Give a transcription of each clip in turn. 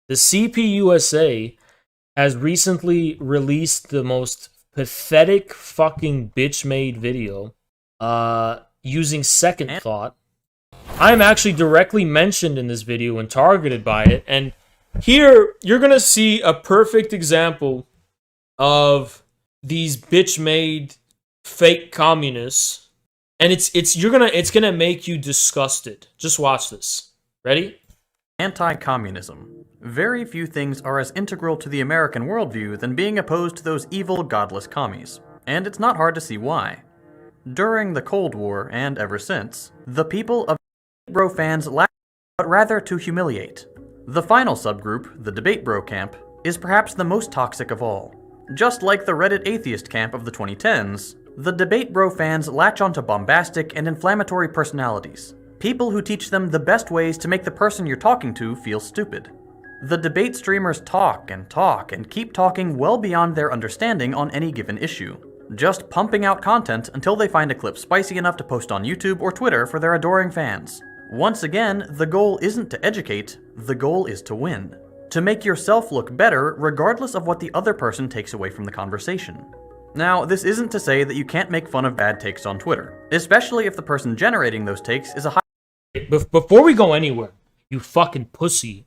The CPUSA has recently released the most pathetic fucking bitch-made video using SecondThought. I'm actually directly mentioned in this video and targeted by it, and here you're gonna see a perfect example of these bitch-made fake communists, and it's gonna make you disgusted. Just watch this. Ready? Anti-communism. Very few things are as integral to the American worldview than being opposed to those evil, godless commies. And it's not hard to see why. During the Cold War, and ever since, the people of bro fans lack, but rather to humiliate. The final subgroup, the debate bro camp, is perhaps the most toxic of all. Just like the Reddit atheist camp of the 2010s, the debate bro fans latch onto bombastic and inflammatory personalities. People who teach them the best ways to make the person you're talking to feel stupid. The debate streamers talk and keep talking well beyond their understanding on any given issue, just pumping out content until they find a clip spicy enough to post on YouTube or Twitter for their adoring fans. Once again, the goal isn't to educate, the goal is to win. To make yourself look better regardless of what the other person takes away from the conversation. Now, this isn't to say that you can't make fun of bad takes on Twitter, especially if the person generating those takes is a high... Before we go anywhere, you fucking pussy,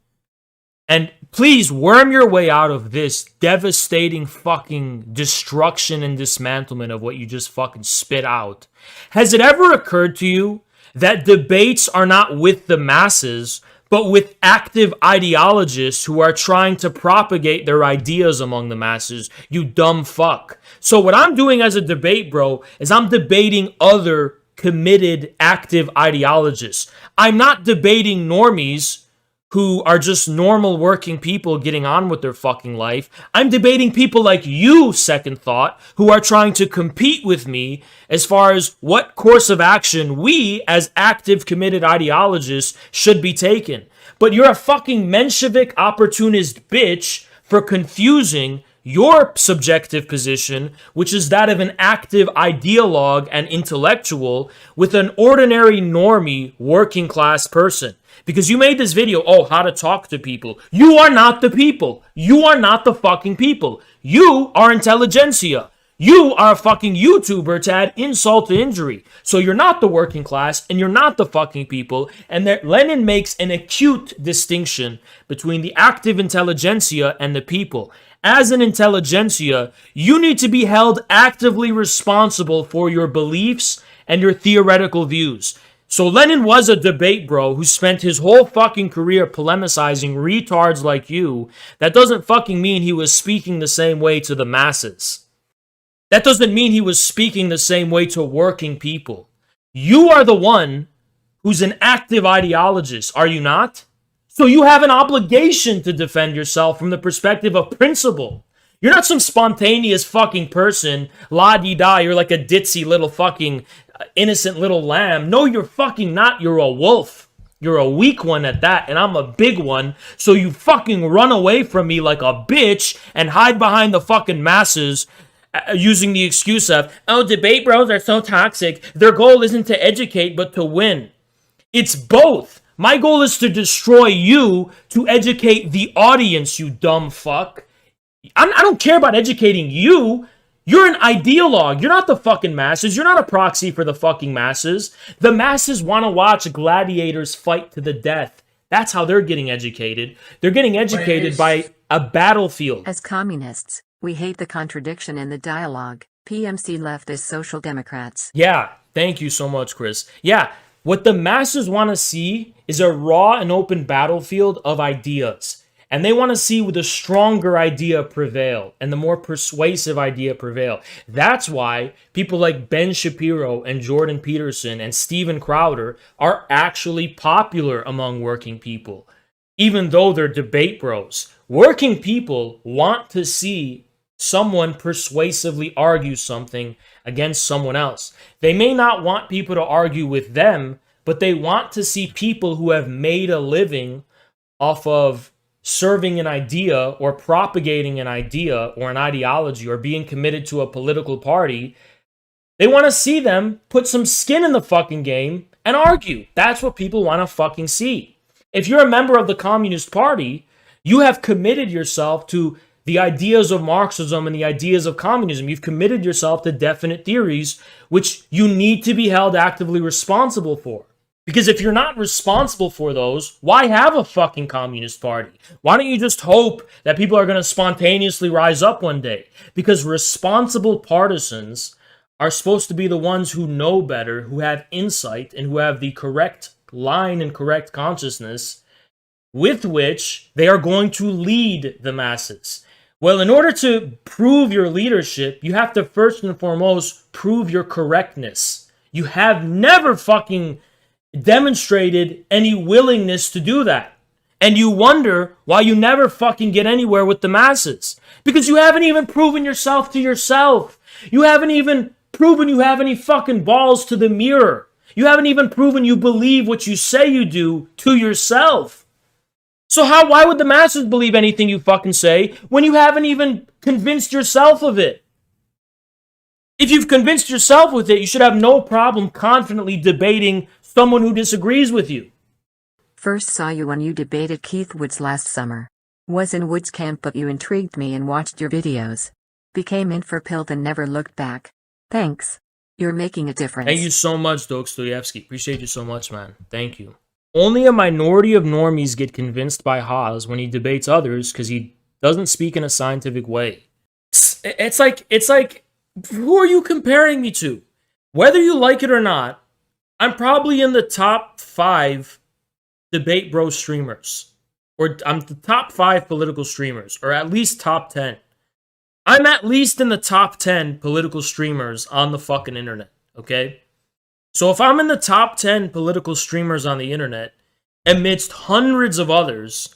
and please worm your way out of this devastating fucking destruction and dismantlement of what you just fucking spit out. Has it ever occurred to you that debates are not with the masses, but with active ideologists who are trying to propagate their ideas among the masses? You dumb fuck. So what I'm doing as a debate bro is I'm debating other committed active ideologists. I'm not debating normies who are just normal working people getting on with their fucking life. I'm debating people like you, SecondThought, who are trying to compete with me as far as what course of action we, as active committed ideologists, should be taking. But you're a fucking Menshevik opportunist bitch for confusing your subjective position, which is that of an active ideologue and intellectual, with an ordinary normie working class person. Because you made this video, how to talk to people. You are not the people. You are not the fucking people. You are intelligentsia. You are a fucking YouTuber to add insult to injury. So you're not the working class and you're not the fucking people. And that Lenin makes an acute distinction between the active intelligentsia and the people. As an intelligentsia, you need to be held actively responsible for your beliefs and your theoretical views. So Lenin was a debate bro who spent his whole fucking career polemicizing retards like you. That doesn't fucking mean he was speaking the same way to the masses. That doesn't mean he was speaking the same way to working people. You are the one who's an active ideologist, are you not? So you have an obligation to defend yourself from the perspective of principle. You're not some spontaneous fucking person, la-di-da, you're like a ditzy little fucking innocent little lamb. No, you're fucking not. You're a wolf. You're a weak one at that, and I'm a big one. So you fucking run away from me like a bitch and hide behind the fucking masses using the excuse of, debate bros are so toxic. Their goal isn't to educate, but to win. It's both. My goal is to destroy you, to educate the audience, you dumb fuck. I don't care about educating you. You're an ideologue. You're not the fucking masses. You're not a proxy for the fucking masses. The masses want to watch gladiators fight to the death. That's how they're getting educated. They're getting educated by a battlefield. As communists, we hate the contradiction in the dialogue. PMC leftist social democrats. Yeah, thank you so much, Chris. Yeah, what the masses want to see is a raw and open battlefield of ideas. And they want to see the stronger idea prevail and the more persuasive idea prevail. That's why people like Ben Shapiro and Jordan Peterson and Steven Crowder are actually popular among working people, even though they're debate bros. Working people want to see someone persuasively argue something against someone else. They may not want people to argue with them, but they want to see people who have made a living off of serving an idea or propagating an idea or an ideology or being committed to a political party. They want to see them put some skin in the fucking game and argue. That's what people want to fucking see. If you're a member of the Communist Party, You have committed yourself to the ideas of Marxism and the ideas of communism. You've committed yourself to definite theories, which you need to be held actively responsible for. Because if you're not responsible for those, why have a fucking communist party? Why don't you just hope that people are going to spontaneously rise up one day? Because responsible partisans are supposed to be the ones who know better, who have insight, and who have the correct line and correct consciousness with which they are going to lead the masses. Well, in order to prove your leadership, you have to first and foremost prove your correctness. You have never fucking demonstrated any willingness to do that. And you wonder why you never fucking get anywhere with the masses. Because you haven't even proven yourself to yourself. You haven't even proven you have any fucking balls to the mirror. You haven't even proven you believe what you say you do to yourself. So why would the masses believe anything you fucking say when you haven't even convinced yourself of it? If you've convinced yourself with it, you should have no problem confidently debating someone who disagrees with you. First saw you when you debated Keith Woods last summer. Was in Woods' camp, but you intrigued me and watched your videos. Became in for Pilt and never looked back. Thanks. You're making a difference. Thank you so much, Dostoevsky. Appreciate you so much, man. Thank you. Only a minority of normies get convinced by Haas when he debates others because he doesn't speak in a scientific way. It's like, who are you comparing me to? Whether you like it or not, I'm probably in the top 5 debate bro streamers. Or I'm the top 5 political streamers. Or at least top 10. I'm at least in the top 10 political streamers on the fucking internet. Okay? So if I'm in the top 10 political streamers on the internet, amidst hundreds of others,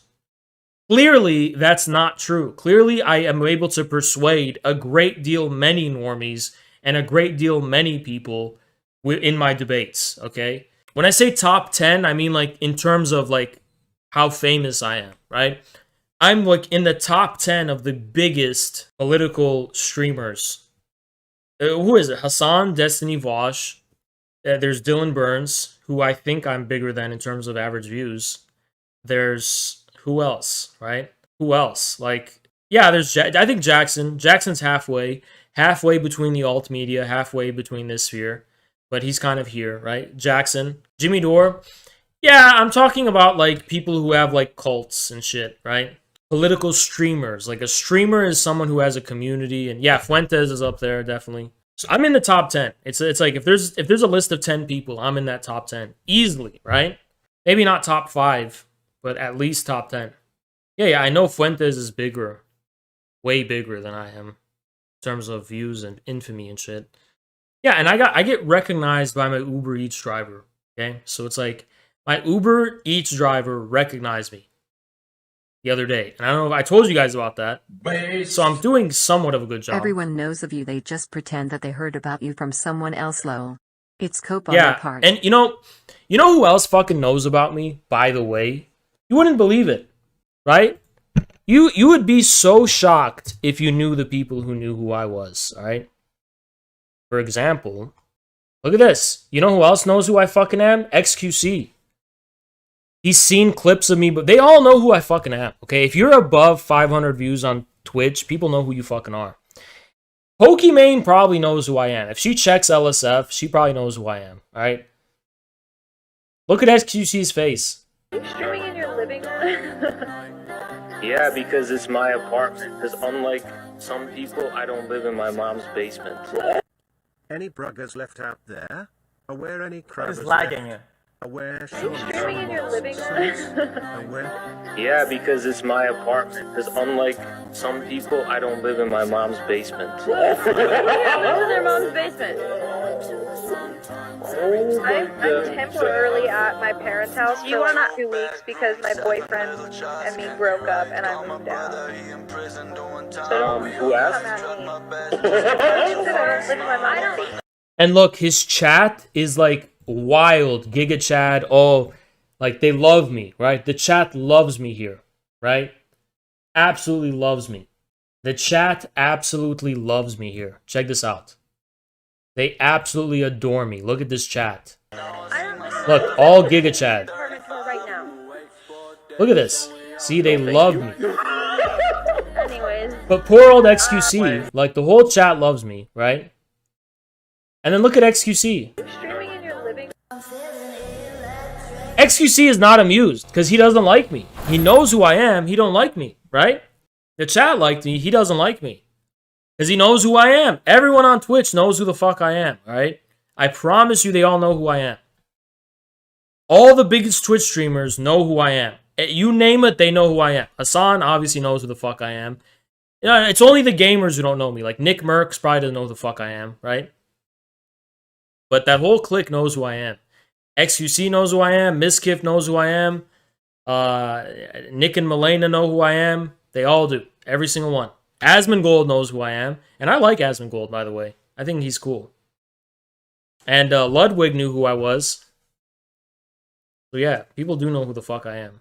clearly that's not true. Clearly I am able to persuade a great deal many normies and a great deal many people in my debates, okay? When I say top 10, I mean like in terms of like how famous I am, right? I'm like in the top 10 of the biggest political streamers. Who is it? Hassan, Destiny Vosh. There's Dylan Burns, who I think I'm bigger than in terms of average views. There's who else, right? Who else? Like, yeah, there's I think Jackson. Jackson's halfway between the alt media, halfway between this sphere, but he's kind of here, right? Jackson, Jimmy Dore. Yeah, I'm talking about like people who have like cults and shit, right? Political streamers. Like a streamer is someone who has a community, and yeah, Fuentes is up there definitely. So I'm in the top 10. It's like if there's a list of 10 people, I'm in that top 10 easily, right? Maybe not top 5, but at least top 10. Yeah, I know Fuentes is bigger, way bigger than I am in terms of views and infamy and shit. Yeah, and I get recognized by my Uber Eats driver. Okay, so it's like my Uber Eats driver recognized me the other day. And I don't know if I told you guys about that. So I'm doing somewhat of a good job. Everyone knows of you. They just pretend that they heard about you from someone else, lol. It's cope on their part. And you know who else fucking knows about me, by the way? You wouldn't believe it, right? You would be so shocked if you knew the people who knew who I was, all right? For example, look at this. You know who else knows who I fucking am? XQC. He's seen clips of me, but they all know who I fucking am, okay? If you're above 500 views on Twitch, people know who you fucking are. Pokimane probably knows who I am. If she checks LSF, she probably knows who I am, alright? Look at XQC's face. Are you streaming in your living room? Yeah, because it's my apartment. Because unlike some people, I don't live in my mom's basement. Any bruggers left out there? Aware any crabbers It's lagging. Aware Are you streaming in your living room? Aware? Yeah, because it's my apartment. Because unlike some people, I don't live in my mom's basement. What happens in their mom's basement? I'm temporarily at my parents' house for like 2 weeks because my boyfriend and me broke up and I moved out. So who asked? come at me. I live in my mom's basement. And look, his chat is like wild. Giga Chad. Oh, like they love me, right? The chat loves me here, right? Absolutely loves me. The chat absolutely loves me here. Check this out. They absolutely adore me. Look at this chat. Look, all Giga Chad. Apartment for right now. Look at this. See, they love me. Anyways. But poor old XQC, like the whole chat loves me, right? And then look at XQC. Streaming in your living XQC is not amused because he doesn't like me. He knows who I am. He don't like me, right? The chat liked me. He doesn't like me because he knows who I am. Everyone on Twitch knows who the fuck I am, right? I promise you they all know who I am. All the biggest Twitch streamers know who I am. You name it, they know who I am. Hassan obviously knows who the fuck I am. You know, it's only the gamers who don't know me. Like Nick Merckx probably doesn't know who the fuck I am, right? But that whole clique knows who I am. XQC knows who I am. Miskiff knows who I am. Nick and Milena know who I am. They all do. Every single one. Asmongold knows who I am. And I like Asmongold, by the way. I think he's cool. And Ludwig knew who I was. So yeah, people do know who the fuck I am.